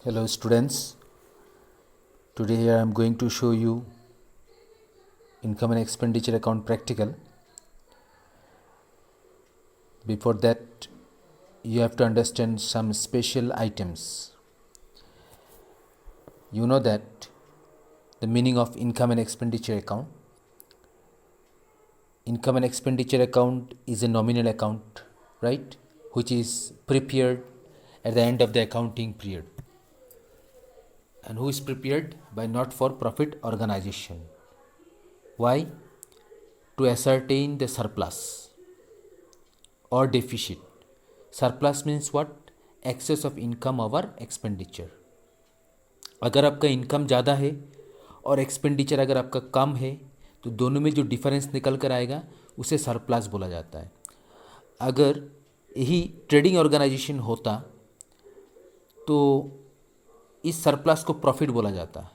Hello students, today here I am going to show you income and expenditure account practical. Before that you have to understand some special items. You know that the meaning of income and expenditure account. Income and expenditure account is a nominal account, right, which is prepared at the end of the accounting period. And who is prepared? By not-for-profit organization. Why? To ascertain the surplus or deficit. Surplus means what? Excess of income over expenditure. अगर आपका income ज़्यादा है और expenditure अगर आपका कम है तो दोनों में जो डिफरेंस निकल कर आएगा उसे सरप्लस बोला जाता है. अगर यही ट्रेडिंग ऑर्गेनाइजेशन होता तो इस सरप्लस को प्रॉफिट बोला जाता है.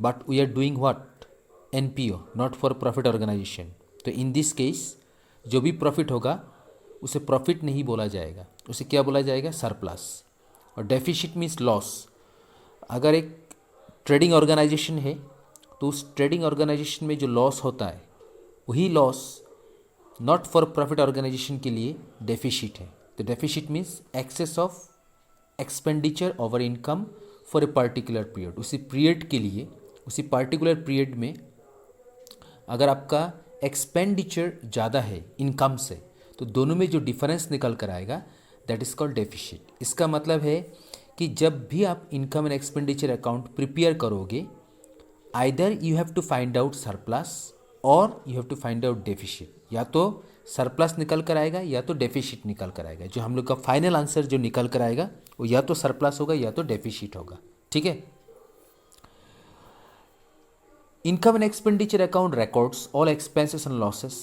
But we are doing what? NPO, not for profit organisation. तो इन दिस केस जो भी प्रॉफिट होगा उसे प्रॉफिट नहीं बोला जाएगा, उसे क्या बोला जाएगा? सरप्लस. और डेफिसिट मीन्स लॉस. अगर एक ट्रेडिंग ऑर्गेनाइजेशन है तो उस ट्रेडिंग ऑर्गेनाइजेशन में जो लॉस होता है वही loss not for profit organisation के लिए डेफिसिट है. तो deficit means excess of expenditure over income for a particular period. उसी पीरियड के लिए, उसी पर्टिकुलर पीरियड में अगर आपका एक्सपेंडिचर ज़्यादा है इनकम से तो दोनों में जो डिफरेंस निकल कर आएगा दैट इज़ कॉल्ड डेफिसिट. इसका मतलब है कि जब भी आप income and expenditure account prepare करोगे, either you have to find out surplus or you have to find out deficit. या तो सरप्लस निकल कर आएगा या तो डेफिसिट निकल कर आएगा. जो हम लोग का फाइनल आंसर जो निकल कर आएगा वो या तो सरप्लस होगा या तो डेफिसिट होगा. ठीक है. Income and expenditure account records all expenses and losses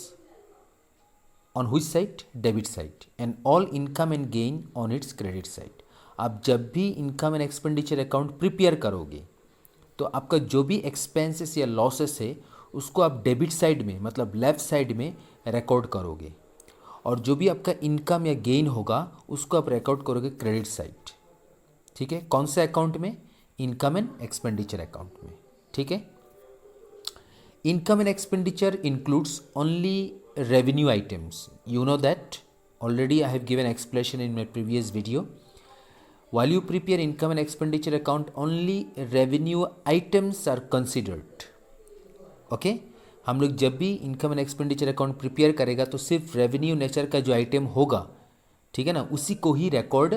on which side? Debit side. And all income and gain on its credit side. आप जब भी income and expenditure account prepare करोगे तो आपका जो भी एक्सपेंसेस या लॉसेस है उसको आप डेबिट साइड में, मतलब लेफ्ट साइड में रिकॉर्ड करोगे. और जो भी आपका इनकम या गेन होगा उसको आप रिकॉर्ड करोगे क्रेडिट साइड. ठीक है. कौन से अकाउंट में? इनकम एंड एक्सपेंडिचर अकाउंट में. ठीक है. Income and expenditure includes only revenue items. You know that already I have given explanation in my previous video. While you prepare income and expenditure account, only revenue items are considered. Okay? हम लोग जब भी income and expenditure account prepare करेगा तो सिर्फ revenue nature का जो item होगा, ठीक है ना, उसी को ही रिकॉर्ड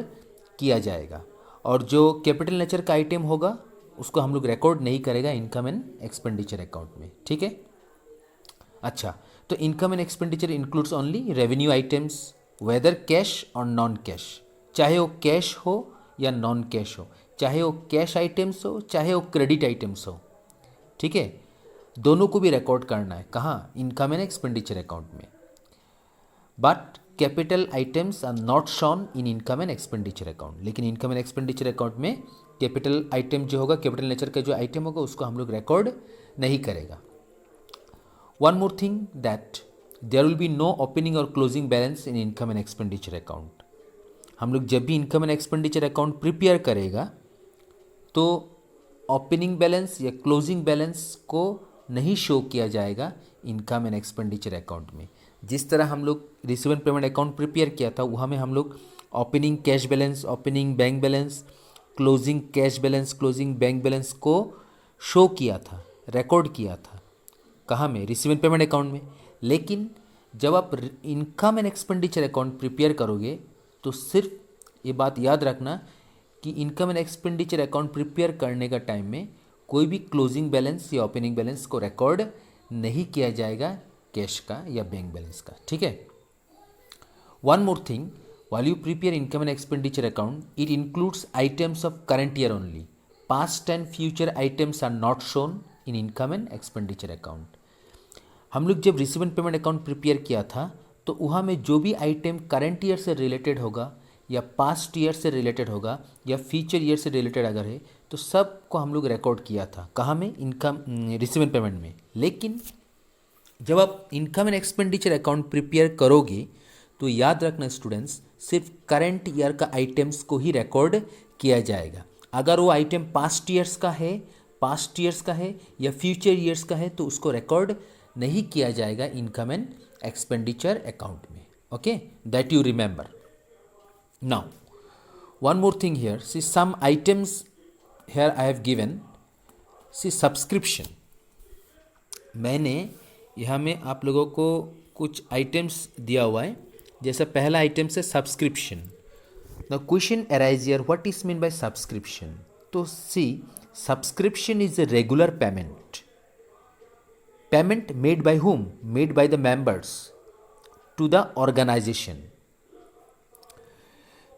किया जाएगा. और जो कैपिटल नेचर का आइटम होगा उसको हम लोग रिकॉर्ड नहीं करेगा इनकम एंड एक्सपेंडिचर अकाउंट में. ठीक है. अच्छा, तो income and expenditure includes only revenue items, whether cash और नॉन कैश. चाहे वो कैश हो या नॉन कैश हो, चाहे वो कैश आइटम्स हो चाहे वो क्रेडिट आइटम्स हो. ठीक है. दोनों को भी रिकॉर्ड करना है. कहाँ? इनकम एंड एक्सपेंडिचर अकाउंट में. But capital items are not shown in income and expenditure account. लेकिन इनकम एंड एक्सपेंडिचर अकाउंट में कैपिटल आइटम जो होगा, कैपिटल नेचर का जो आइटम होगा उसको हम लोग रिकॉर्ड नहीं करेगा. One more thing that there will be no opening or closing balance in income and expenditure account. हम लोग जब भी income and expenditure account prepare करेगा तो ओपनिंग बैलेंस या क्लोजिंग बैलेंस को नहीं शो किया जाएगा इनकम एंड एक्सपेंडिचर अकाउंट में. जिस तरह हम लोग receive and payment account prepare किया था वहाँ में हम लोग opening cash balance, opening bank balance, closing cash balance, closing bank balance को शो किया था, रिकॉर्ड किया था. कहाँ में? रिसीव एंड पेमेंट अकाउंट में. लेकिन जब आप income and expenditure account prepare करोगे तो सिर्फ ये बात याद रखना कि income and expenditure account prepare करने का टाइम में कोई भी क्लोजिंग बैलेंस या ओपनिंग बैलेंस को रिकॉर्ड नहीं किया जाएगा कैश का या बैंक बैलेंस का. ठीक है. One more thing, while you prepare income and expenditure account, it includes items of current year only. Past and future items are not shown in income and expenditure account. हम लोग जब receive and payment account prepare किया था तो वहाँ में जो भी आइटम करंट ईयर से रिलेटेड होगा या पास्ट ईयर से रिलेटेड होगा या फ्यूचर ईयर से रिलेटेड अगर है तो सब को हम लोग रिकॉर्ड किया था. कहाँ में? इनकम रिसीव एंड पेमेंट में. लेकिन जब आप income and expenditure account prepare करोगे तो याद रखना स्टूडेंट्स, सिर्फ करंट ईयर का आइटम्स को ही रिकॉर्ड किया जाएगा. अगर वो आइटम पास्ट ईयर्स का है या फ्यूचर ईयर्स का है तो उसको रिकॉर्ड नहीं किया जाएगा इनकम एंड एक्सपेंडिचर अकाउंट में. Okay, that you remember. Now one more thing here, see some items here I have given. see subscription, मैंने यहाँ में आप लोगों को कुछ आइटम्स दिया हुआ है. जैसा पहला आइटम है subscription. The question arise here, what is mean by subscription. तो see subscription is a regular payment made by whom, made by the members to the organization.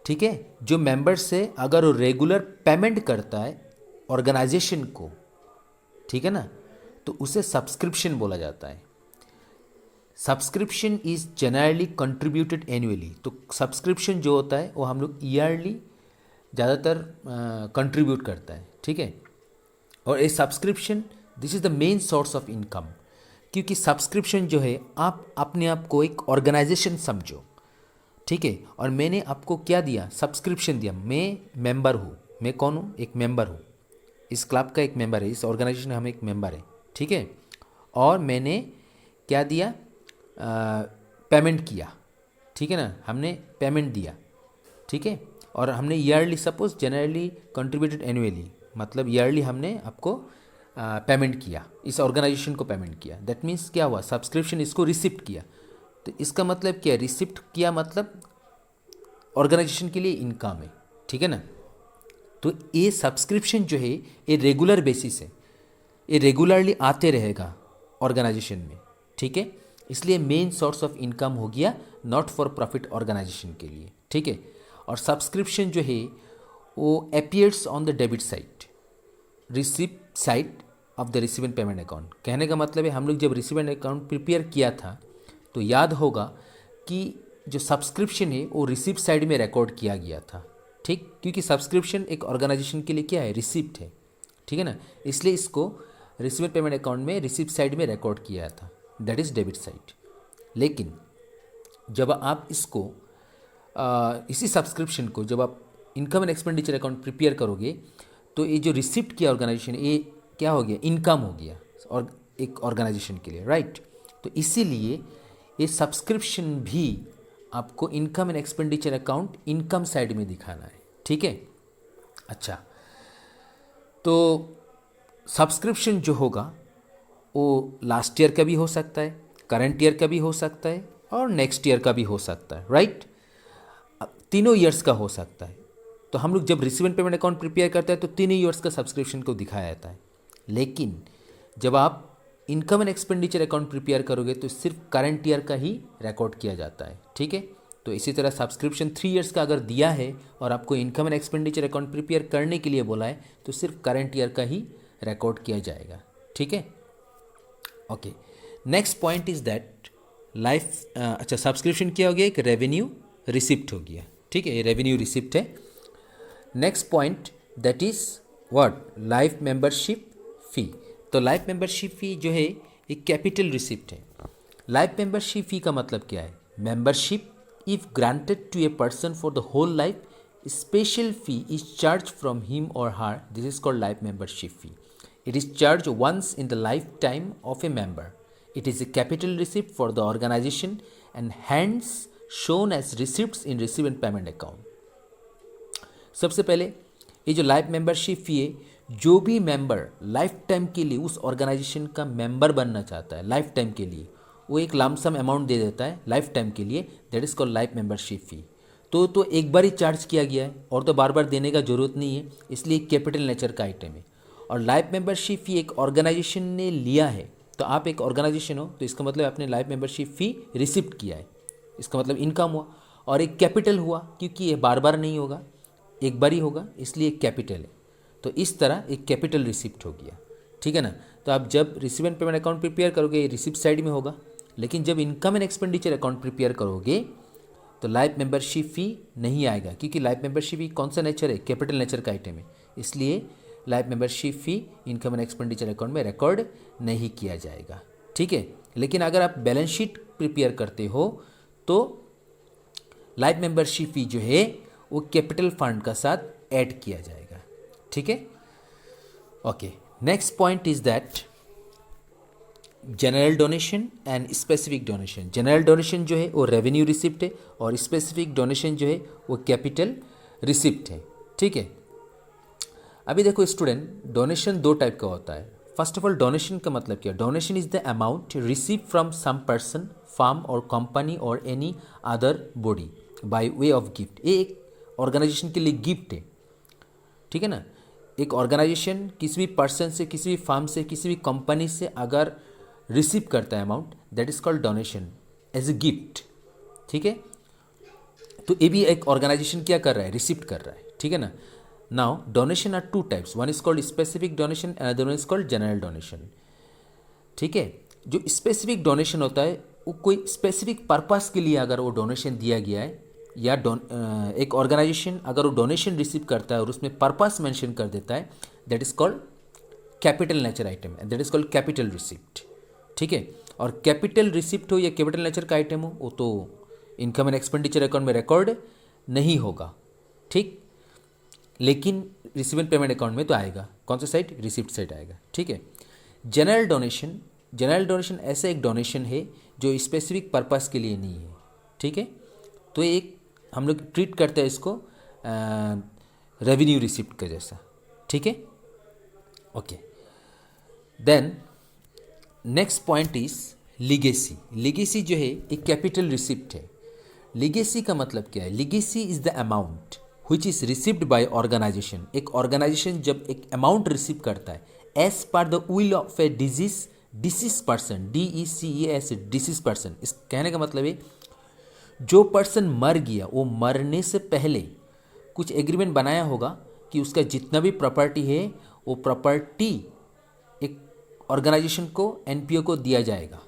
ठीक है, जो मेंबर्स है अगर वो रेगुलर पेमेंट करता है ऑर्गेनाइजेशन को, ठीक है ना, तो उसे सब्सक्रिप्शन बोला जाता है. Subscription is generally contributed annually. तो सब्सक्रिप्शन जो होता है वो हम लोग ईयरली ज़्यादातर कंट्रीब्यूट करता है. ठीक है, और ये subscription this is the main source of income. क्योंकि सब्सक्रिप्शन जो है, आप अपने आप को एक ऑर्गेनाइजेशन समझो. ठीक है, और मैंने आपको क्या दिया, सब्सक्रिप्शन दिया. मैं मेंबर हूँ. मैं कौन हूँ, एक मेंबर हूँ. इस क्लब का एक मेंबर है, इस ऑर्गेनाइजेशन में हम एक मेंबर है. ठीक है, और मैंने क्या दिया, पेमेंट किया. ठीक है ना, हमने पेमेंट दिया. ठीक है, और हमने yearly, suppose generally contributed annually, मतलब ईयरली हमने आपको पेमेंट किया, इस ऑर्गेनाइजेशन को पेमेंट किया. दैट मीन्स क्या हुआ, सब्सक्रिप्शन इसको रिसिप्ट किया. तो इसका मतलब क्या है, रिसिप्ट किया मतलब ऑर्गेनाइजेशन के लिए इनकम है. ठीक है ना. तो ये सब्सक्रिप्शन जो है ये रेगुलर बेसिस है, ये रेगुलरली आते रहेगा ऑर्गेनाइजेशन में. ठीक है, इसलिए मेन सोर्स ऑफ इनकम हो गया नॉट फॉर प्रॉफिट ऑर्गेनाइजेशन के लिए. ठीक है, और सब्सक्रिप्शन जो है वो appears on the debit side, receipt side of the रिसीवेंट payment account. कहने का मतलब है हम लोग जब रिसीवेंट अकाउंट प्रिपेयर किया था तो याद होगा कि जो सब्सक्रिप्शन है वो रिसिप्ट साइड में रिकॉर्ड किया गया था. ठीक, क्योंकि सब्सक्रिप्शन एक ऑर्गेनाइजेशन के लिए क्या है, रिसिप्ट है. ठीक है ना, इसलिए इसको रिसीवेंट पेमेंट अकाउंट में रिसिप्ट साइड में रिकॉर्ड किया था, दैट इज़ डेबिट साइड. लेकिन जब आप इसको इसी सब्सक्रिप्शन को जब आप income and expenditure account prepare करोगे तो ये जो रिसिप्ट किया ऑर्गेनाइजेशन, ये क्या हो गया, इनकम हो गया और एक ऑर्गेनाइजेशन के लिए. राइट, तो इसीलिए ये सब्सक्रिप्शन भी आपको income and expenditure account income side में दिखाना है. ठीक है, अच्छा, तो सब्सक्रिप्शन जो होगा वो लास्ट ईयर का भी हो सकता है, करंट ईयर का भी हो सकता है और नेक्स्ट ईयर का भी हो सकता है. राइट, तीनों ईयर्स का हो सकता है. तो हम लोग जब रिसीवेंट पेमेंट अकाउंट प्रिपेयर करते हैं तो तीनों ईयर्स का सब्सक्रिप्शन को दिखाया जाता है. लेकिन जब आप income and expenditure account prepare करोगे तो सिर्फ करंट ईयर का ही रिकॉर्ड किया जाता है. ठीक है, तो इसी तरह सब्सक्रिप्शन 3 ईयर्स का अगर दिया है और आपको income and expenditure account prepare करने के लिए बोला है तो सिर्फ करंट ईयर का ही रिकॉर्ड किया जाएगा. ठीक है, okay. Next point is that life, अच्छा, सब्सक्रिप्शन क्या हो गया, एक रेवेन्यू रिसिप्ट हो गया. ठीक है, ये रेवेन्यू रिसिप्ट है. Next point that is what, life membership fee. तो लाइफ मेंबरशिप फ़ी जो है एक कैपिटल रिसिप्ट है. लाइफ मेंबरशिप फ़ी का मतलब क्या है, membership if granted to a person for the whole life, special fee is charge from him or her, this is called life membership fee. It is charge once in the life time of a member. It is A capital receipt for the organisation and hence shown as receipts in receipt and payment account. सबसे पहले ये जो life membership फ़ी है, जो भी member life time के लिए उस ऑर्गेनाइजेशन का मेंबर बनना चाहता है, लाइफ टाइम के लिए वो एक लमसम अमाउंट दे देता है लाइफ टाइम के लिए, that is called life membership fee. तो एक बार ही चार्ज किया गया है और तो बार बार देने का ज़रूरत नहीं है, इसलिए कैपिटल नेचर का आइटम है. और लाइफ मेंबरशिप फ़ी एक ऑर्गेनाइजेशन ने लिया है, तो आप एक ऑर्गेनाइजेशन हो तो इसका मतलब आपने लाइफ मेंबरशिप फ़ी रिसिप्ट किया है, इसका मतलब इनकम हुआ. और एक कैपिटल हुआ क्योंकि ये बार बार नहीं होगा, एक बार ही होगा, इसलिए एक कैपिटल है. तो इस तरह एक कैपिटल रिसिप्ट हो गया. ठीक है ना. तो आप जब रिसीवेंट पेमेंट अकाउंट प्रिपेयर करोगे ये रिसिप्ट साइड में होगा, लेकिन जब income and expenditure account prepare करोगे तो लाइफ मेंबरशिप फ़ी नहीं आएगा, क्योंकि लाइफ मेंबरशिप फ़ी कौन सा नेचर है, कैपिटल नेचर का आइटम है. इसलिए life membership fee income and expenditure account में रिकॉर्ड नहीं किया जाएगा. ठीक है, लेकिन अगर आप बैलेंस शीट प्रिपेयर करते हो तो लाइफ मेंबरशिप फ़ी जो है वो कैपिटल फंड का साथ ऐड किया जाएगा. ठीक है। Okay, next point is that general donation and specific donation. General donation जो है वो रेवेन्यू रिसिप्ट है और स्पेसिफिक डोनेशन जो है वो कैपिटल रिसिप्ट है, ठीक है। अभी देखो स्टूडेंट, डोनेशन दो टाइप का होता है। फर्स्ट ऑफ ऑल, डोनेशन का मतलब क्या? Donation is the amount receive from some person, firm और कंपनी और any other body by way of gift. ये एक ऑर्गेनाइजेशन के लिए गिफ्ट है, ठीक है ना। एक ऑर्गेनाइजेशन किसी भी पर्सन से, किसी भी फर्म से, किसी भी कंपनी से अगर रिसीव करता है amount, that is called donation as a gift, ठीक है। तो ये भी एक ऑर्गेनाइजेशन क्या कर रहा है? रिसीव कर रहा है, ठीक है ना। Now donation are two types, one is called specific donation, another one is called general donation, ठीक है। जो स्पेसिफिक डोनेशन होता है वो कोई स्पेसिफिक पर्पस के लिए अगर वो डोनेशन दिया गया है, या एक ऑर्गेनाइजेशन अगर वो डोनेशन रिसीव करता है और उसमें पर्पस मेंशन कर देता है, that is called capital nature item, that is called capital receipt, ठीक है। और कैपिटल रिसिप्ट हो या कैपिटल नेचर का आइटम हो, वो तो इनकम एंड एक्सपेंडिचर अकाउंट में रिकॉर्ड नहीं होगा, ठीक, लेकिन रिसीवेबल पेमेंट अकाउंट में तो आएगा। कौन सा साइड? रिसिप्ट साइड आएगा, ठीक है। जनरल डोनेशन, जनरल डोनेशन ऐसा एक डोनेशन है जो स्पेसिफिक पर्पस के लिए नहीं है, ठीक है। तो एक हम लोग ट्रीट करते हैं इसको रेवेन्यू रिसिप्ट का जैसा, ठीक है। Okay, then next point is legacy. Legacy जो है एक कैपिटल रिसिप्ट है। लीगेसी का मतलब क्या है? Legacy is the amount which is received by organization। एक ऑर्गेनाइजेशन जब एक अमाउंट रिसीव करता है as per the will of a deceased person, DECES, deceased person. इस कहने का मतलब है जो पर्सन मर गया, वो मरने से पहले कुछ एग्रीमेंट बनाया होगा कि उसका जितना भी प्रॉपर्टी है वो प्रॉपर्टी एक ऑर्गेनाइजेशन को, NPO को दिया जाएगा।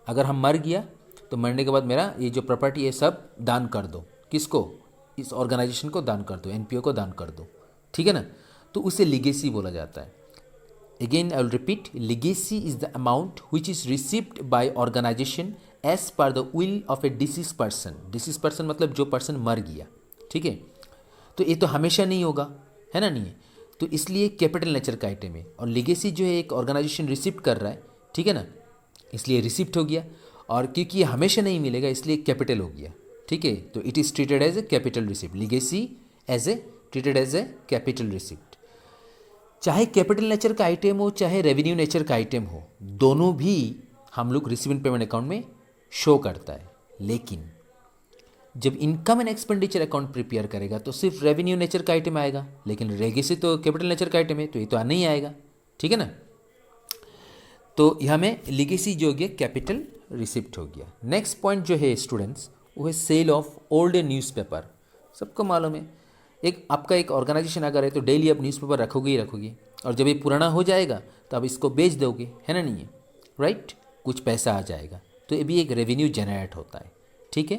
अगर हम मर गया तो मरने के बाद मेरा ये जो प्रॉपर्टी है सब दान कर दो। किसको? इस ऑर्गेनाइजेशन को दान कर दो, NPO को दान कर दो, ठीक है ना। तो उसे लीगेसी बोला जाता है। Again I will repeat, legacy is the amount which is received by organisation as per the will of a deceased person. Deceased person मतलब जो पर्सन मर गया, ठीक है। तो ये तो हमेशा नहीं होगा, है ना, नहीं है। तो इसलिए कैपिटल नेचर का आइटम है। और लीगेसी जो है एक ऑर्गेनाइजेशन रिसिप्ट कर रहा है, ठीक है ना, इसलिए रिसिप्ट हो गया। और क्योंकि ये हमेशा नहीं मिलेगा इसलिए कैपिटल हो गया, ठीक है। तो it is treated as a capital receipt. Legacy as a treated as a capital receipt. चाहे कैपिटल नेचर का आइटम हो चाहे रेवेन्यू नेचर का आइटम हो, दोनों भी हम लोग रिसीवेबल पेमेंट अकाउंट में शो करता है। लेकिन जब income and expenditure account prepare करेगा तो सिर्फ रेवेन्यू नेचर का आइटम आएगा, लेकिन लीगेसी तो कैपिटल नेचर का आइटम है तो ये तो नहीं आएगा, ठीक है ना। तो यहाँ में लीगेसी जो हो गया कैपिटल रिसिप्ट हो गया। नेक्स्ट पॉइंट जो है स्टूडेंट्स, वो है सेल ऑफ ओल्ड न्यूज़पेपर। सबको मालूम है एक आपका एक ऑर्गेनाइजेशन अगर है तो डेली आप न्यूज़पेपर रखोगे ही रखोगे, और जब ये पुराना हो जाएगा तो आप इसको बेच दोगे, है ना, नहीं है, राइट, कुछ पैसा आ जाएगा। तो ये भी एक रेवेन्यू जनरेट होता है, ठीक है।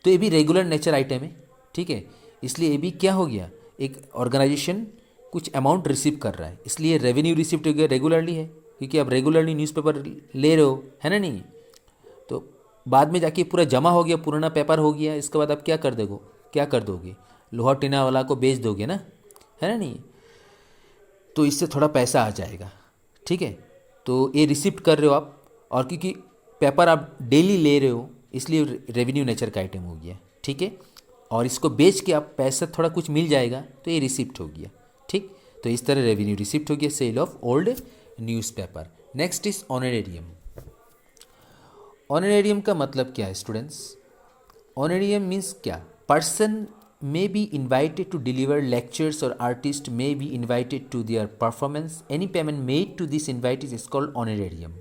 तो ये भी रेगुलर नेचर आइटम है, ठीक है। इसलिए ये भी क्या हो गया, एक ऑर्गेनाइजेशन कुछ अमाउंट रिसीव कर रहा है, इसलिए रेवेन्यू रिसिप्ट हो गया, रेगुलरली है, क्योंकि आप रेगुलरली न्यूज़पेपर ले रहे हो, है ना, नहीं। तो बाद में जाके पूरा जमा हो गया, पुराना पेपर हो गया, इसके बाद आप क्या कर दोगे? लोहा टीना वाला को बेच दोगे ना, है ना, नहीं। तो इससे थोड़ा पैसा आ जाएगा, ठीक है। तो ये रिसिप्ट कर रहे हो आप, और क्योंकि पेपर आप डेली ले रहे हो इसलिए रेवेन्यू नेचर का आइटम हो गया, ठीक है। और इसको बेच के आप पैसा थोड़ा कुछ मिल जाएगा तो ये रिसिप्ट हो गया, ठीक। तो इस तरह रेवेन्यू रिसिप्ट हो गया, sale of old newspaper. Next is honorarium. Honorarium का मतलब क्या है स्टूडेंट्स? ऑनरेरियम मीन्स क्या? Person may be invited to deliver lectures or artist may be invited to their performance. Any payment made to this invite is called honorarium.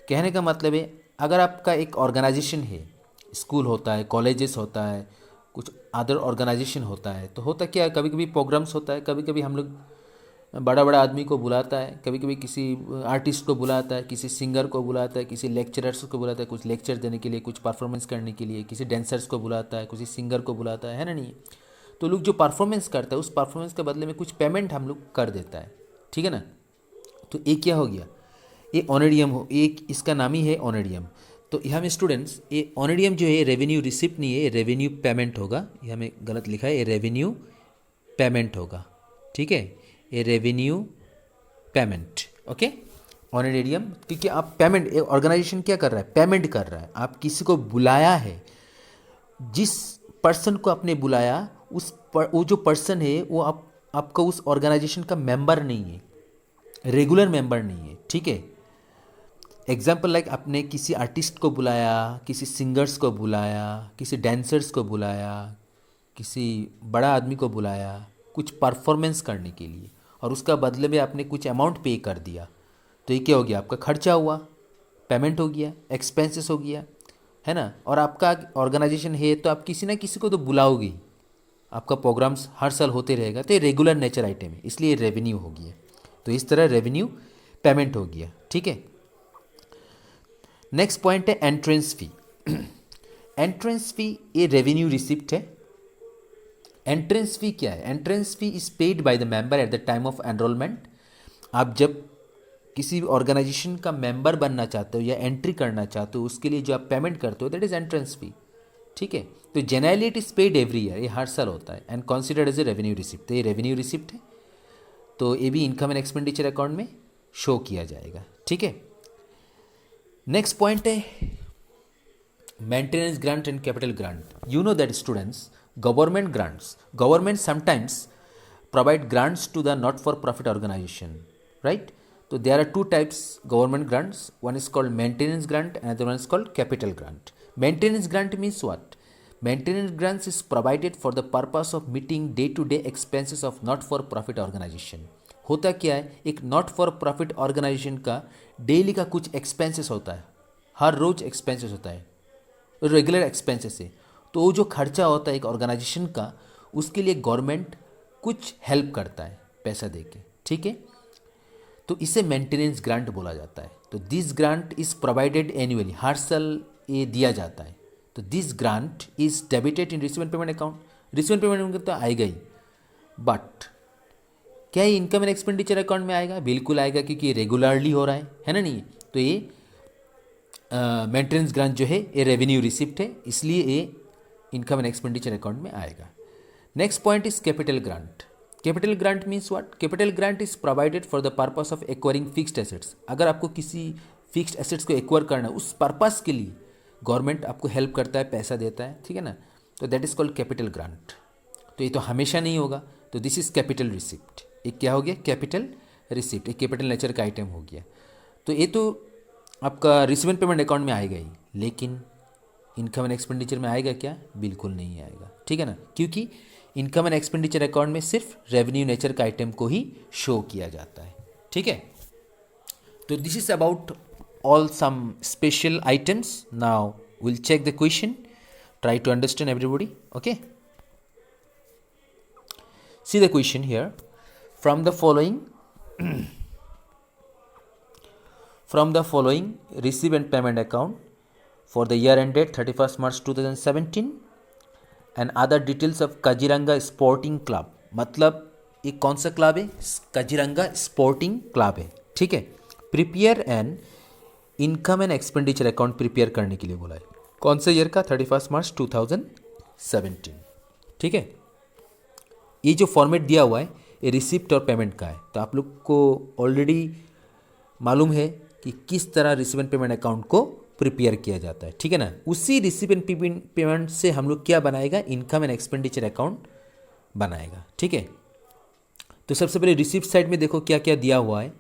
कहने का मतलब है अगर आपका एक ऑर्गेनाइजेशन है, स्कूल होता है, कॉलेजेस होता है, कुछ अदर ऑर्गेनाइजेशन होता है, तो होता क्या है, कभी कभी प्रोग्राम्स होता है, कभी कभी हम लोग बड़ा बड़ा आदमी को बुलाता है, कभी कभी किसी आर्टिस्ट को बुलाता है, किसी सिंगर को बुलाता है, किसी लेक्चरर्स को बुलाता है कुछ लेक्चर देने के लिए, कुछ परफॉर्मेंस करने के लिए, किसी डांसर्स को बुलाता है, किसी सिंगर को बुलाता है ना, नहीं। तो लोग जो परफॉर्मेंस करता है उस परफॉर्मेंस के बदले में कुछ पेमेंट हम लोग कर देता है, ठीक है ना। तो ये क्या हो गया, ये ऑनरेरियम हो, एक इसका नाम ही है ऑनरेरियम। तो यहाँ में स्टूडेंट्स ये ऑनरेरियम जो है रेवेन्यू रिसिप्ट नहीं है, ये रेवेन्यू पेमेंट होगा। यहाँ में गलत लिखा है, ये रेवेन्यू पेमेंट होगा, ठीक है, a revenue payment, okay, honorarium, क्योंकि आप पेमेंट, ऑर्गेनाइजेशन क्या कर रहा है, पेमेंट कर रहा है, आप किसी को बुलाया है, जिस पर्सन को आपने बुलाया वो जो पर्सन है वो आपका उस ऑर्गेनाइजेशन का मेंबर नहीं है, रेगुलर मेंबर नहीं है, ठीक है। एग्जाम्पल लाइक आपने किसी आर्टिस्ट को बुलाया, किसी सिंगर्स को बुलाया, किसी डांसर्स को बुलाया, किसी बड़ा आदमी को बुलाया कुछ परफॉर्मेंस करने के लिए, और उसका बदले में आपने कुछ अमाउंट पे कर दिया, तो ये क्या हो गया, आपका खर्चा हुआ, पेमेंट हो गया, एक्सपेंसेस हो गया, है ना। और आपका ऑर्गेनाइजेशन है तो आप किसी ना किसी को तो बुलाओगे ही, आपका प्रोग्राम्स हर साल होते रहेगा, तो ये रेगुलर नेचर आइटम है, इसलिए रेवेन्यू हो गया। तो इस तरह रेवेन्यू पेमेंट हो गया, ठीक है। नेक्स्ट पॉइंट है एंट्रेंस फी। एंट्रेंस फी ये रेवेन्यू रिसिप्ट है। एंट्रेंस फी क्या है, entrance fee is paid by the member at the time of enrolment. आप जब किसी ऑर्गेनाइजेशन का मेंबर बनना चाहते हो या एंट्री करना चाहते हो, उसके लिए जो आप पेमेंट करते हो दैट इज एंट्रेंस फी, ठीक है। तो generally it is paid every year, ये हर साल होता है, and considered as a revenue receipt. तो ये रेवेन्यू रिसिप्ट है, तो ये भी इनकम एंड एक्सपेंडिचर अकाउंट में शो किया जाएगा, ठीक है। नेक्स्ट पॉइंट है maintenance grant and capital grant. You know that students, government grants, government sometimes provide grants to the not for profit organization, right? So there are two types government grants, one is called maintenance grant, another one is called capital grant. Maintenance grant means what? Maintenance grants is provided for the purpose of meeting day to day expenses of not for profit organization. होता क्या है, एक not for profit organisation का daily का कुछ expenses होता है, हर रोज expenses होता है, रेगुलर एक्सपेंसेस है। तो वो जो खर्चा होता है एक ऑर्गेनाइजेशन का, उसके लिए गवर्नमेंट कुछ हेल्प करता है पैसा देके, ठीक है। तो इसे मेंटेनेंस ग्रांट बोला जाता है। तो this grant is provided annually, हर साल ये दिया जाता है। तो this grant is debited in receipt and payment account. Receipt and payment account तो आएगा ही, बट क्या ये इनकम एंड एक्सपेंडिचर अकाउंट में आएगा? बिल्कुल आएगा, क्योंकि ये रेगुलरली हो रहा है ना नहीं। तो ये मेंटेनेंस ग्रांट जो है ये रेवेन्यू रिसिप्ट है, इसलिए ये इनकम एंड एक्सपेंडिचर अकाउंट में आएगा। Next point is capital grant. Capital grant means what? Capital grant is provided for the purpose of acquiring fixed assets. अगर आपको किसी फिक्स्ड एसेट्स को एक्वायर करना है, उस पर्पस के लिए गवर्नमेंट आपको हेल्प करता है, पैसा देता है, ठीक है ना। तो that is called capital grant. तो ये तो हमेशा नहीं होगा, तो दिस इज कैपिटल रिसिप्ट। एक क्या हो गया? कैपिटल रिसिप्ट, एक कैपिटल नेचर का आइटम हो गया। तो ये तो आपका रिसीवेंट पेमेंट अकाउंट में आएगा ही, लेकिन इनकम एंड एक्सपेंडिचर में आएगा क्या? बिल्कुल नहीं आएगा, ठीक है ना, क्योंकि इनकम एंड एक्सपेंडिचर अकाउंट में सिर्फ रेवेन्यू नेचर का आइटम को ही शो किया जाता है, ठीक है। तो this is about all some special items. Now will check the question, try to understand everybody, okay. See the question here. From the following receive and payment account for the year ended 31st March 2017 and other details of Kaziranga Sporting Club. मतलब ये कौन सा club है? कजीरंगा sporting club है, ठीक है। Prepare an income and expenditure account prepare करने के लिए बोला है। कौन से ईयर का? 31 मार्च 2017, ठीक है। ये जो फॉर्मेट दिया हुआ है ये रिसिप्ट और पेमेंट का है। तो आप लोग को ऑलरेडी मालूम है कि किस तरह रिसीवेंट पेमेंट अकाउंट को प्रिपेयर किया जाता है, ठीक है ना। उसी रिसीवेंट पेमेंट से हम लोग क्या बनाएगा? इनकम एंड एक्सपेंडिचर अकाउंट बनाएगा, ठीक है। तो सबसे पहले रिसिप्ट साइड में देखो क्या क्या दिया हुआ है।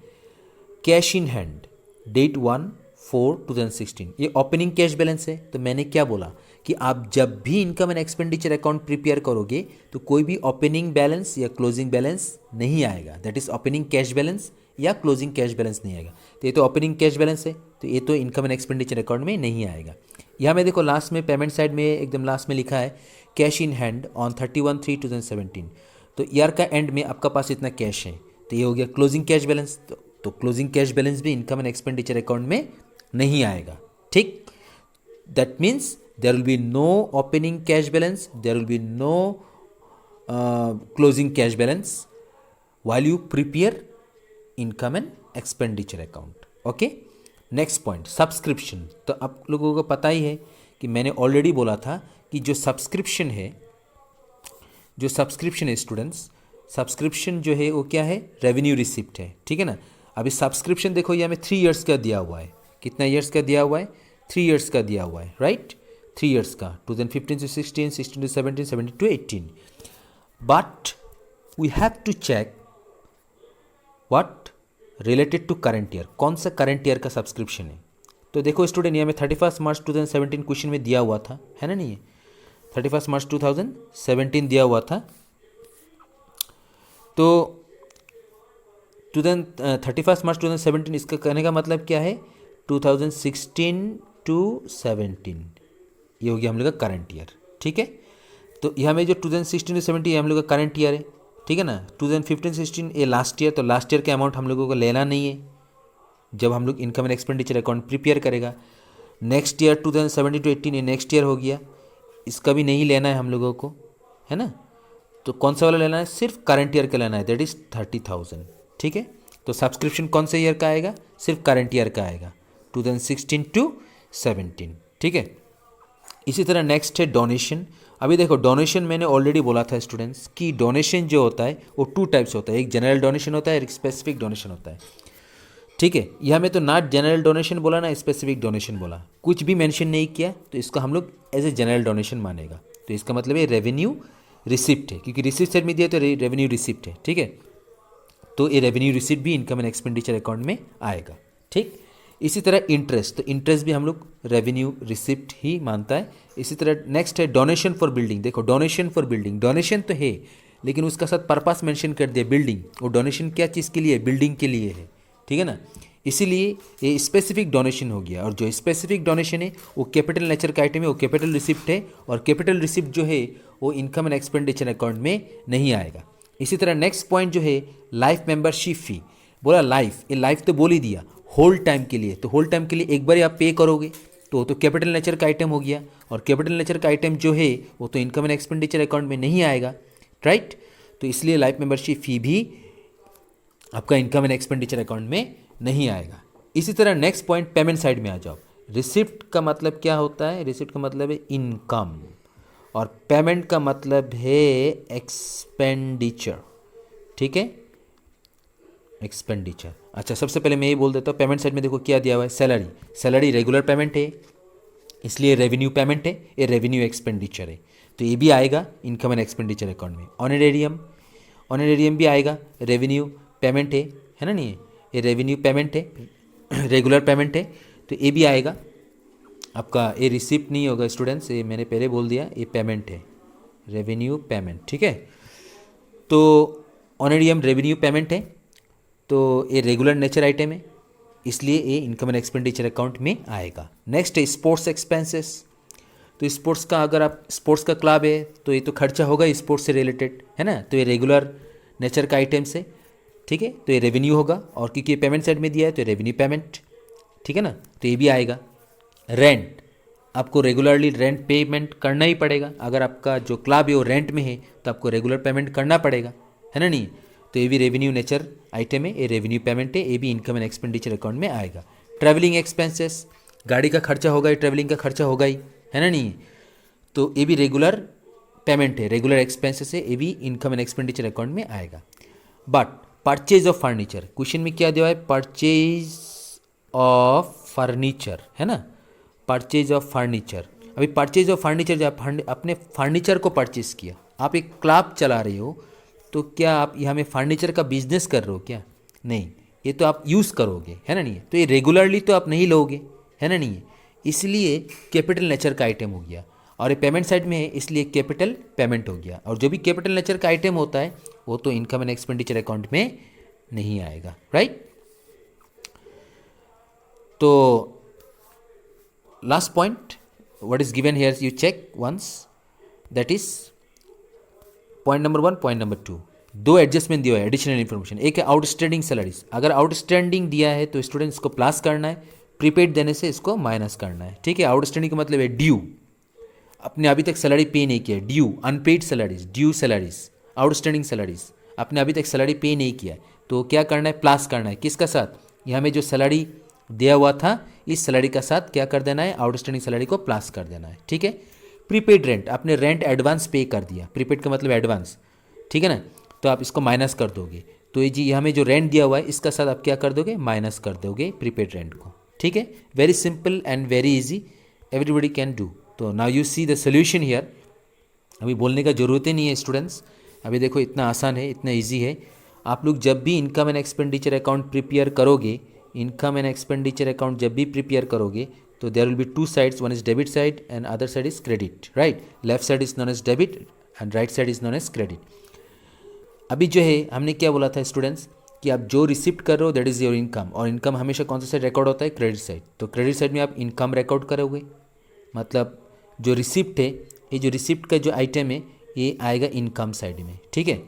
कैश इन हैंड, डेट 1/4/2016, ये ओपनिंग कैश बैलेंस है। तो मैंने क्या बोला कि आप जब भी income and expenditure account prepare करोगे तो कोई भी ओपनिंग बैलेंस या क्लोजिंग बैलेंस नहीं आएगा, that is opening cash balance या क्लोजिंग कैश बैलेंस नहीं आएगा। तो ये तो ओपनिंग कैश बैलेंस है, तो ये तो इनकम एंड एक्सपेंडिचर अकाउंट में नहीं आएगा। यहाँ में देखो लास्ट में पेमेंट साइड में एकदम लास्ट में लिखा है कैश इन हैंड ऑन 31/3/2017। तो ईयर का एंड में आपका पास इतना कैश है, तो ये हो गया क्लोजिंग कैश बैलेंस। तो क्लोजिंग कैश बैलेंस भी इनकम एंड एक्सपेंडिचर अकाउंट में नहीं आएगा, ठीक। That means there will be no opening cash balance, there will be no closing cash balance while you prepare income and expenditure account, okay। next point subscription। तो आप लोगों को पता ही है कि मैंने ऑलरेडी बोला था कि जो सब्सक्रिप्शन है स्टूडेंट्स, सब्सक्रिप्शन जो है वो क्या है, रेवेन्यू रिसिप्ट है, ठीक है ना। अभी सब्सक्रिप्शन देखो ये हमें 3 इयर्स का दिया हुआ है, कितना ईयर्स का दिया हुआ है, 3 इयर्स का दिया हुआ है, राइट, 3 इयर्स का, 2015 से 16, 16 to 17, 17 to 18. But we have to check what related to current year, कौन सा करंट ईयर का सब्सक्रिप्शन है। तो देखो स्टूडेंट, ये हमें 31 मार्च 2017 क्वेश्चन में दिया हुआ था, है ना, नहीं है, 31 मार्च 2017 दिया हुआ था। तो 31 मार्च 2017, इसका कहने का मतलब क्या है, 2016 to 17, ये हो गया हम लोग का करंट ईयर, ठीक है। तो यहाँ में जो 2016 to 17 ये हम लोग का करंट ईयर है, ठीक है ना। 2015-16 ये लास्ट ईयर, तो लास्ट ईयर का अमाउंट हम लोगों को लेना नहीं है जब हम लोग income and expenditure account prepare करेगा। नेक्स्ट ईयर 2017 to 18 ये नेक्स्ट ईयर हो गया, इसका भी नहीं लेना है हम लोगों को, है ना। तो कौन सा वाला लेना है, सिर्फ करंट ईयर का लेना है, दैट इज़ 30,000, ठीक है। तो सब्सक्रिप्शन कौन से ईयर का आएगा, सिर्फ करंट ईयर का आएगा, 2016 to 17, ठीक है। इसी तरह नेक्स्ट है डोनेशन। अभी देखो डोनेशन मैंने ऑलरेडी बोला था स्टूडेंट्स कि डोनेशन जो होता है वो 2 टाइप्स होता है, एक जनरल डोनेशन होता है, एक स्पेसिफिक डोनेशन होता है, ठीक है। यहाँ में तो ना जनरल डोनेशन बोला ना स्पेसिफिक डोनेशन बोला, कुछ भी मेंशन नहीं किया, तो इसको हम लोग एज ए जनरल डोनेशन मानेगा। तो इसका मतलब ये रेवेन्यू रिसिप्ट है, क्योंकि रिसिप्ट साइड में दिया तो रेवेन्यू रिसिप्ट है, ठीक है। तो ये रेवेन्यू रिसिप्ट भी इनकम एंड एक्सपेंडिचर अकाउंट में आएगा, ठीक। इसी तरह इंटरेस्ट, तो इंटरेस्ट भी हम लोग रेवेन्यू रिसिप्ट ही मानता है। इसी तरह नेक्स्ट है डोनेशन फॉर बिल्डिंग। देखो डोनेशन फॉर बिल्डिंग, डोनेशन तो है लेकिन उसका साथ पर्पस मेंशन कर दिया बिल्डिंग, वो डोनेशन क्या चीज़ के लिए है, बिल्डिंग के लिए है, ठीक है ना। इसीलिए ये स्पेसिफिक डोनेशन हो गया, और जो स्पेसिफिक डोनेशन है वो कैपिटल नेचर का आइटम है, वो कैपिटल रिसिप्ट है, और कैपिटल रिसिप्ट जो है वो इनकम एंड एक्सपेंडिचर अकाउंट में नहीं आएगा। इसी तरह नेक्स्ट पॉइंट जो है लाइफ मेंबरशिप फी, बोला लाइफ, ये लाइफ तो बोल ही दिया, होल टाइम के लिए, तो होल टाइम के लिए एक बार आप पे करोगे तो कैपिटल नेचर का आइटम हो गया, और कैपिटल नेचर का आइटम जो है वो तो इनकम एंड एक्सपेंडिचर अकाउंट में नहीं आएगा, राइट। तो इसलिए लाइफ मेंबरशिप फी भी आपका इनकम एंड एक्सपेंडिचर अकाउंट में नहीं आएगा। इसी तरह नेक्स्ट पॉइंट पेमेंट साइड में आ जाओ। रिसिप्ट का मतलब क्या होता है, रिसिप्ट का मतलब है इनकम, और पेमेंट का मतलब है एक्सपेंडिचर, ठीक है, एक्सपेंडिचर। अच्छा सबसे पहले मैं ये बोल देता हूँ, पेमेंट साइड में देखो क्या दिया हुआ है, सैलरी, सैलरी रेगुलर पेमेंट है इसलिए रेवेन्यू पेमेंट है, ये रेवेन्यू एक्सपेंडिचर है, तो ये भी आएगा इनकम एंड एक्सपेंडिचर अकाउंट में। ऑनरेरियम, ऑनरेरियम भी आएगा, रेवेन्यू पेमेंट है ना, नहीं है, ये रेवेन्यू पेमेंट है, रेगुलर पेमेंट है, तो ये भी आएगा आपका। ये रिसिप्ट नहीं होगा स्टूडेंट्स, ये मैंने पहले बोल दिया, ये पेमेंट है, रेवेन्यू पेमेंट, ठीक है। तो ऑनरेरियम रेवेन्यू पेमेंट है, तो ये रेगुलर नेचर आइटम है, इसलिए ये इनकम एंड एक्सपेंडिचर अकाउंट में आएगा। नेक्स्ट है स्पोर्ट्स एक्सपेंसेस। तो स्पोर्ट्स का, अगर आप स्पोर्ट्स का क्लब है तो ये तो खर्चा होगा स्पोर्ट्स से रिलेटेड, है ना, तो ये रेगुलर नेचर का आइटम से, ठीक है, तो ये रेवेन्यू होगा, और क्योंकि ये पेमेंट साइड में दिया है तो रेवेन्यू पेमेंट, ठीक है ना, तो ये भी आएगा। रेंट, आपको रेगुलरली रेंट पेमेंट करना ही पड़ेगा, अगर आपका जो क्लब है वो रेंट में है तो आपको रेगुलर पेमेंट करना पड़ेगा, है ना, नहीं, तो ये भी रेवेन्यू नेचर आइटम है, ये रेवेन्यू पेमेंट है, ये भी इनकम एंड एक्सपेंडिचर अकाउंट में आएगा। ट्रैवलिंग एक्सपेंसेस, गाड़ी का खर्चा होगा ही, ट्रैवलिंग का खर्चा होगा ही, है ना, नहीं, तो ये भी रेगुलर पेमेंट है, रेगुलर एक्सपेंसेस है, ये भी इनकम एंड एक्सपेंडिचर अकाउंट में आएगा। But purchase of furniture, question में क्या दिया है, परचेज ऑफ फर्नीचर, है ना, परचेज ऑफ फर्नीचर। अभी परचेज ऑफ फर्नीचर, जब आप अपने फर्नीचर को परचेज किया, आप एक क्लब चला रहे हो, तो क्या आप यहाँ में फर्नीचर का बिजनेस कर रहे हो क्या, नहीं, ये तो आप यूज़ करोगे, है ना, नहीं, तो ये रेगुलरली तो आप नहीं लोगे, है ना, नहीं, इसलिए कैपिटल नेचर का आइटम हो गया, और ये पेमेंट साइड में है इसलिए कैपिटल पेमेंट हो गया, और जो भी कैपिटल नेचर का आइटम होता है वो तो इनकम एंड एक्सपेंडिचर अकाउंट में नहीं आएगा, राइट। तो last point what is given here you check once, that is point number 1, point number 2, दो एडजस्टमेंट दिया है, एडिशनल इन्फॉर्मेशन। एक है आउटस्टैंडिंग सैलरीज, अगर आउटस्टैंडिंग दिया है तो स्टूडेंट्स को प्लस करना है, प्रीपेड देने से इसको माइनस करना है, ठीक है। आउटस्टैंडिंग का मतलब है ड्यू, आपने अभी तक सैलरी पे नहीं किया, due, unpaid salaries, due salaries, outstanding salaries, आपने अभी तक सैलरी पे नहीं किया, तो क्या करना है, प्लस करना है, किसका साथ, यहाँ में जो सैलरी दिया हुआ था इस सैलरी का साथ क्या कर देना है, आउटस्टैंडिंग सैलरी को प्लस कर देना है, ठीक है। प्रीपेड रेंट, आपने रेंट एडवांस पे कर दिया, प्रीपेड का मतलब एडवांस, ठीक है ना, तो आप इसको माइनस कर दोगे। तो ये जी हमें जो रेंट दिया हुआ है इसका साथ आप क्या कर दोगे, माइनस कर दोगे प्रीपेड रेंट को। ठीक है, very simple and very easy, everybody can do. तो now you see the solution here. अभी बोलने का ज़रूरत ही नहीं है स्टूडेंट्स, अभी देखो इतना आसान है, इतना इजी है। आप लोग जब भी income and expenditure account prepare करोगे, इनकम एंड एक्सपेंडिचर अकाउंट जब भी प्रिपेयर करोगे तो there will be two sides, one is debit side and other side is credit, right. Left side is known as debit and right side is known as credit. अभी जो है हमने क्या बोला था स्टूडेंट्स कि आप जो रिसिप्ट कर रहे हो दैट इज़ योर इनकम, और इनकम हमेशा कौन सा साइड रिकॉर्ड होता है, क्रेडिट साइड। तो क्रेडिट साइड में आप इनकम रिकॉर्ड करोगे, मतलब जो रिसिप्ट है, ये जो रिसिप्ट का जो आइटम है ये आएगा इनकम साइड में, ठीक है।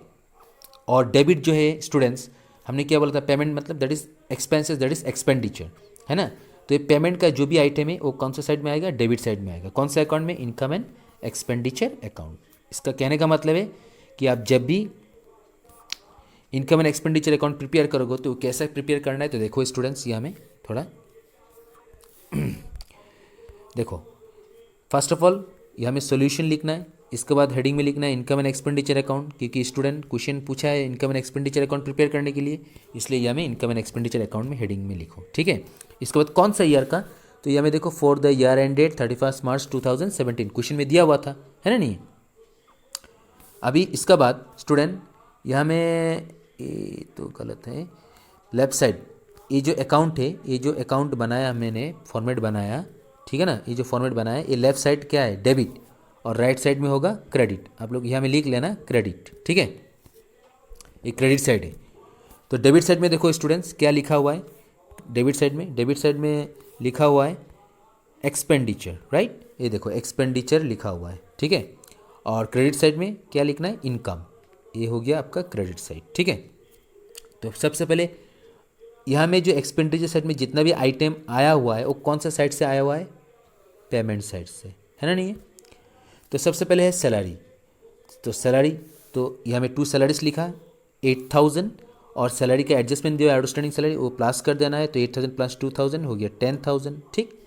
और डेबिट जो है स्टूडेंट्स हमने क्या बोला था, पेमेंट मतलब that is expenses, that is expenditure, है ना। तो ये पेमेंट का जो भी आइटम है वो कौन सा साइड में आएगा, डेबिट साइड में आएगा। कौन सा अकाउंट में, इनकम एंड एक्सपेंडिचर अकाउंट। इसका कहने का मतलब है कि आप जब भी income and expenditure account prepare करोगे तो कैसा प्रिपेयर करना है, तो देखो स्टूडेंट्स ये हमें थोड़ा देखो, फर्स्ट ऑफ ऑल ये हमें सोल्यूशन लिखना है, इसके बाद हेडिंग में लिखना है इनकम एंड एक्सपेंडिचर अकाउंट, क्योंकि स्टूडेंट क्वेश्चन पूछा है income and expenditure account prepare करने के लिए, इसलिए ये हमें इनकम एंड एक्सपेंडिचर अकाउंट में हेडिंग में लिखो, ठीक है। इसके बाद कौन सा ईयर का, तो ये हमें देखो for the year end date 31 March 2017 question में दिया हुआ था, है ना नहीं। अभी इसका बाद स्टूडेंट यहाँ में ये तो गलत है, लेफ्ट साइड ये जो अकाउंट है, ये जो अकाउंट बनाया मैंने फॉर्मेट बनाया, ठीक है ना, ये जो फॉर्मेट बनाया ये लेफ्ट साइड क्या है, डेबिट, और राइट साइड में होगा क्रेडिट। आप लोग यहाँ में लिख लेना क्रेडिट, ठीक है, ये क्रेडिट साइड है। तो डेबिट साइड में देखो स्टूडेंट्स क्या लिखा हुआ है, डेबिट साइड में लिखा हुआ है एक्सपेंडिचर, राइट, ये देखो एक्सपेंडिचर लिखा हुआ है, ठीक है। और क्रेडिट साइड में क्या लिखना है, इनकम, ये हो गया आपका क्रेडिट साइड, ठीक है। तो सबसे पहले यहाँ में जो एक्सपेंडिचर साइड में जितना भी आइटम आया हुआ है वो कौन सा साइड से आया हुआ है, पेमेंट साइड से, है ना नहीं है। तो सबसे पहले है सैलरी, तो सैलरी, तो यहाँ में 2 सैलरीज लिखा 8,000, और सैलरी का एडजस्टमेंट दिया आउटस्टैंडिंग सैलरी वो प्लस कर देना है, तो 8,000 प्लस 2,000 हो गया 10,000, ठीक।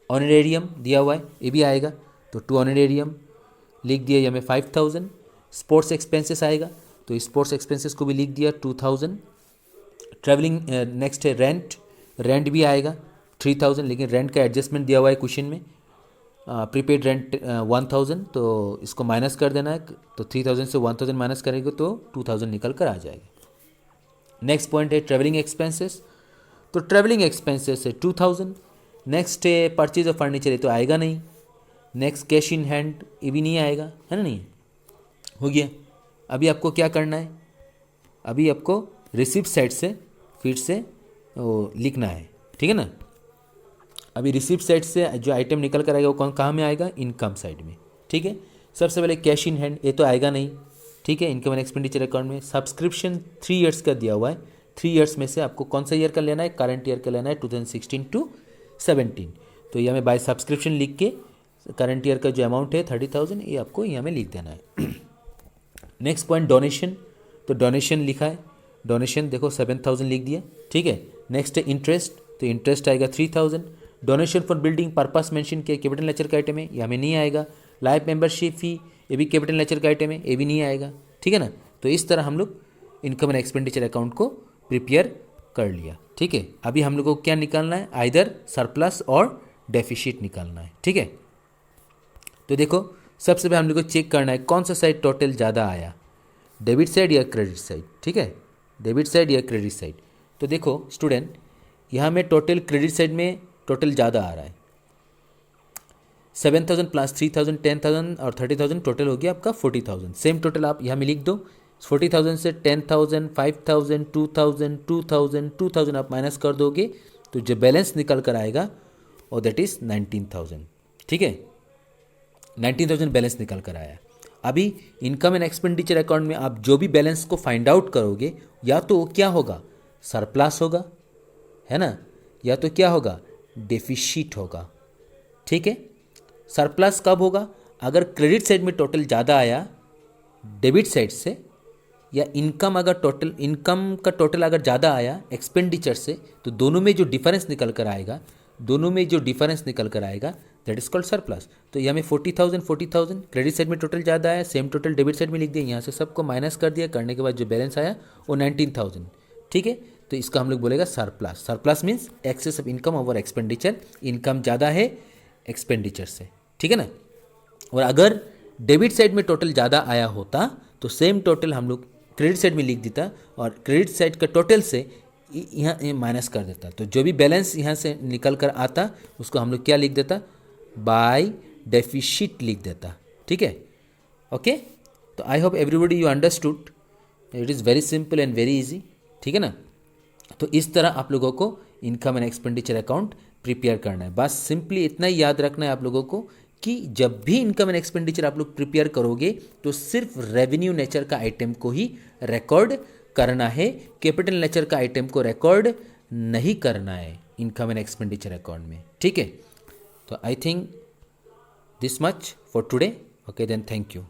ऑनरेरियम दिया हुआ है ये भी आएगा, तो 2 ऑनरेरियम लिख दिया, यहाँ में 5,000। स्पोर्ट्स एक्सपेंसेस आएगा, तो स्पोर्ट्स एक्सपेंसेस को भी लिख दिया 2,000। ट्रैवलिंग नेक्स्ट है रेंट भी आएगा 3,000, लेकिन रेंट का एडजस्टमेंट दिया हुआ है क्वेश्चन में, प्रीपेड रेंट 1,000, तो इसको माइनस कर देना है, तो 3,000 से 1,000 माइनस करेंगे तो 2,000 निकल कर आ जाएगा। नेक्स्ट पॉइंट है ट्रैवलिंग एक्सपेंसेस, तो ट्रैवलिंग एक्सपेंसेस है 2,000। नेक्स्ट है परचेज ऑफ फर्नीचर, ये तो आएगा नहीं। नेक्स्ट कैश इन हैंड, ये भी नहीं आएगा, है ना नहीं, हो गया। अभी आपको क्या करना है, अभी आपको रिसिप्ट साइड से फिर से वो लिखना है, ठीक है ना। अभी रिसिप्ट साइड से जो आइटम निकल कर आएगा वो कौन कहाँ में आएगा, इनकम साइड में, ठीक है। सबसे पहले कैश इन हैंड, ये तो आएगा नहीं, ठीक है, इनकम एंड एक्सपेंडिचर अकाउंट में। सब्सक्रिप्शन 3 ईयर्स का दिया हुआ है, 3 ईयर्स में से आपको कौन सा ईयर का लेना है, करंट ईयर का लेना है 2016 to 17। तो यहाँ में बाय सब्सक्रिप्शन लिख के करंट ईयर का जो अमाउंट है 30,000 ये आपको यहाँ में लिख देना है। नेक्स्ट पॉइंट डोनेशन, तो डोनेशन लिखा है, डोनेशन देखो 7,000 लिख दिया, ठीक है। नेक्स्ट है इंटरेस्ट, तो इंटरेस्ट आएगा 3,000। Donation for building purpose mention किया, कैपिटल नेचर का आइटम है, ये हमें नहीं आएगा। लाइफ मेंबरशिप फी, ये भी कैपिटल नेचर का आइटम है, ये भी नहीं आएगा, ठीक है ना। तो इस तरह हम लोग इनकम एंड एक्सपेंडिचर अकाउंट को प्रिपेयर कर लिया, ठीक है। अभी हम लोग को क्या निकालना है, आइदर सरप्लस और डेफिसिट निकालना है, ठीक है। तो देखो सबसे पहले हम लोग को चेक करना है कौन सा साइड टोटल ज़्यादा आया, डेबिट साइड या क्रेडिट साइड, ठीक है, डेबिट साइड या क्रेडिट साइड। तो देखो स्टूडेंट यहाँ में टोटल क्रेडिट साइड में टोटल ज़्यादा आ रहा है, 7,000 प्लस 3,000 10,000 और 30,000 टोटल हो गया आपका 40,000। सेम टोटल आप यहाँ में लिख दो, 40,000 से 10,000 5,000 2,000 2,000 2,000 आप माइनस कर दोगे तो जो बैलेंस निकल कर आएगा और दैट इज़ 19,000, ठीक है, 19,000 बैलेंस निकल कर आया। अभी इनकम एंड एक्सपेंडिचर अकाउंट में आप जो भी बैलेंस को फाइंड आउट करोगे या तो क्या होगा, सरप्लस होगा, है ना, या तो क्या होगा, डेफिसिट होगा, ठीक है। सरप्लस कब होगा, अगर क्रेडिट साइड में टोटल ज़्यादा आया डेबिट साइड से, या इनकम अगर टोटल इनकम का टोटल अगर ज़्यादा आया एक्सपेंडिचर से, तो दोनों में जो डिफरेंस निकल कर आएगा दैट इज कॉल्ड सरप्लस। तो ये हमें 40,000 क्रेडिट साइड में टोटल ज़्यादा आया, सेम टोटल डेबिट साइड में लिख दिया, यहाँ से सबको माइनस कर दिया, करने के बाद जो बैलेंस आया वो 19,000। ठीक है, तो इसका हम लोग बोलेगा surplus. Surplus means excess of income over expenditure, income ज़्यादा है एक्सपेंडिचर से। ठीक है ना। और अगर डेबिट साइड में टोटल ज़्यादा आया होता तो सेम टोटल हम लोग क्रेडिट साइड में लिख देता और क्रेडिट साइड का टोटल से यहाँ माइनस कर देता। तो जो भी बैलेंस यहाँ से निकल कर आता उसको हम लोग क्या लिख देता, बाय डेफिसिट लिख देता। ठीक है, ओके। तो I hope everybody you understood, it is very simple and very easy. ठीक है ना। तो इस तरह आप लोगों को income and expenditure account prepare करना है। बस सिंपली इतना ही याद रखना है आप लोगों को कि जब भी इनकम एंड एक्सपेंडिचर आप लोग प्रिपेयर करोगे तो सिर्फ रेवेन्यू नेचर का आइटम को ही रिकॉर्ड करना है, कैपिटल नेचर का आइटम को रिकॉर्ड नहीं करना है इनकम एंड एक्सपेंडिचर अकाउंट में। ठीक है, तो I think this much for today. Okay then, thank you.